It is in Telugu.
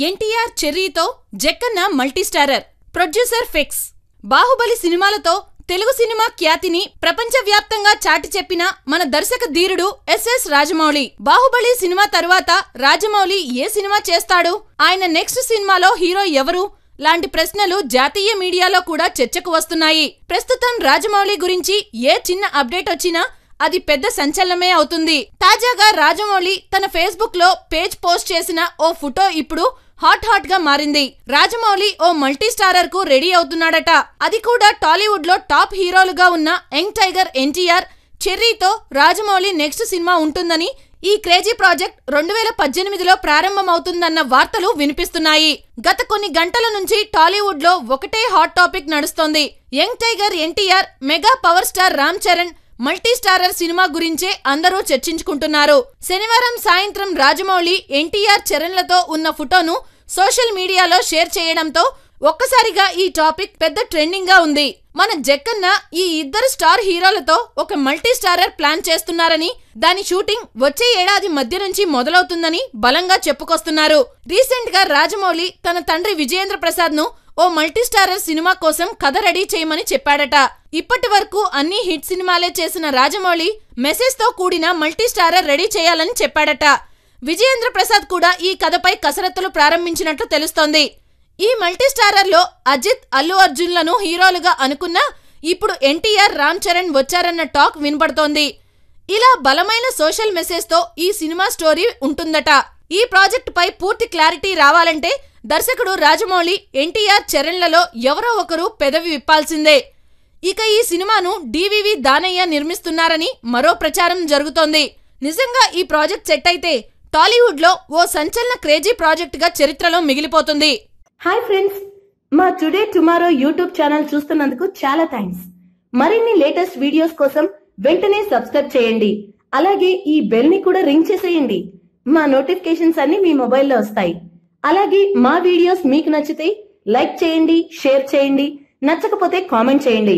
ఎన్టీఆర్ చెర్రీతో Jakkanna multistarrer. Producer fix. Baahubali సినిమాలతో తెలుగు సినిమా ఖ్యాతిని ప్రపంచవ్యాప్తంగా చాటి చెప్పిన మన దర్శక ధీరుడు ఎస్ఎస్ రాజమౌళి. బాహుబలి సినిమా తరువాత రాజమౌళి ఏ సినిమా చేస్తాడు, ఆయన నెక్స్ట్ సినిమాలో హీరో ఎవరు లాంటి ప్రశ్నలు జాతీయ మీడియాలో కూడా చర్చకు వస్తున్నాయి. ప్రస్తుతం రాజమౌళి గురించి ఏ చిన్న అప్డేట్ వచ్చినా అది పెద్ద సంచలనమే అవుతుంది. తాజాగా రాజమౌళి తన ఫేస్బుక్ లో పేజ్ పోస్ట్ చేసిన ఓ ఫోటో ఇప్పుడు హాట్ గా మారింది. రాజమౌళి ఓ మల్టీస్టారర్ కు రెడీ అవుతున్నాడట. అది కూడా టాలీవుడ్ లో టాప్ హీరోలుగా ఉన్న యంగ్ టైగర్ ఎన్టీఆర్ చెర్రీతో రాజమౌళి నెక్స్ట్ సినిమా ఉంటుందని, ఈ క్రేజీ ప్రాజెక్ట్ 2018లో ప్రారంభమవుతుందన్న వార్తలు వినిపిస్తున్నాయి. గత కొన్ని గంటల నుంచి టాలీవుడ్ లో ఒకటే హాట్ టాపిక్ నడుస్తోంది. Young tiger NTR, mega power star Ram Charan multistarrer cinema గురించే అందరూ చర్చించుకుంటున్నారు. శనివారం సాయంత్రం రాజమౌళి ఎన్టీఆర్ చరణ్లతో ఉన్న ఫోటోను సోషల్ మీడియాలో షేర్ చేయడంతో ఒక్కసారిగా ఈ టాపిక్ పెద్ద ట్రెండింగ్ గా ఉంది. మన జక్కన్న ఈ ఇద్దరు స్టార్ హీరోలతో ఒక మల్టీస్టారర్ ప్లాన్ చేస్తున్నారని, దాని షూటింగ్ వచ్చే ఏడాది మధ్య నుంచి మొదలవుతుందని బలంగా చెప్పుకొస్తున్నారు. రీసెంట్ గా రాజమౌళి తన తండ్రి విజయేంద్ర ప్రసాద్ ను ఓ మల్టీస్టారర్ సినిమా కోసం కథ రెడీ చేయమని చెప్పాడట. ఇప్పటి వరకు అన్ని హిట్ సినిమాలే చేసిన రాజమౌళి మెసేజ్ తో కూడిన మల్టీస్టారర్ రెడీ చేయాలని చెప్పాడట. విజయేంద్ర ప్రసాద్ కూడా ఈ కథపై కసరత్తులు ప్రారంభించినట్లు తెలుస్తోంది. ఈ మల్టీస్టారర్ లో అజిత్, అల్లు అర్జున్లను హీరోలుగా అనుకున్నా ఇప్పుడు ఎన్టీఆర్, రామ్ చరణ్ వచ్చారన్న టాక్ వినపడుతోంది. ఇలా బలమైన సోషల్ మెసేజ్ తో ఈ సినిమా స్టోరీ ఉంటుందట. ఈ ప్రాజెక్ట్ పై పూర్తి క్లారిటీ రావాలంటే దర్శకుడు రాజమౌళి ఎన్టీఆర్ చరణ్లలో ఎవరో ఒకరు పెదవి విప్పాల్సిందే. ఇక ఈ సినిమాను డివివి దానయ్య నిర్మిస్తున్నారని మరో ప్రచారం జరుగుతోంది. నిజంగా ఈ ప్రాజెక్ట్ సెట్ అయితే టాలీవుడ్ లో ఓ సంచలన క్రేజీ ప్రాజెక్ట్ గా చరిత్రలో మిగిలిపోతుంది. హాయ్ ఫ్రెండ్స్, మా టుడే టుమారో యూట్యూబ్ ఛానల్ చూస్తున్నందుకు చాలా థ్యాంక్స్. మరిన్ని లేటెస్ట్ వీడియోస్ కోసం వెంటనే సబ్స్క్రైబ్ చేయండి. అలాగే ఈ బెల్ ని కూడా రింగ్ చేసేయండి. మా నోటిఫికేషన్స్ అన్ని మీ మొబైల్లో వస్తాయి. అలాగే మా వీడియోస్ మీకు నచ్చితే లైక్ చేయండి, షేర్ చేయండి, నచ్చకపోతే కామెంట్ చేయండి.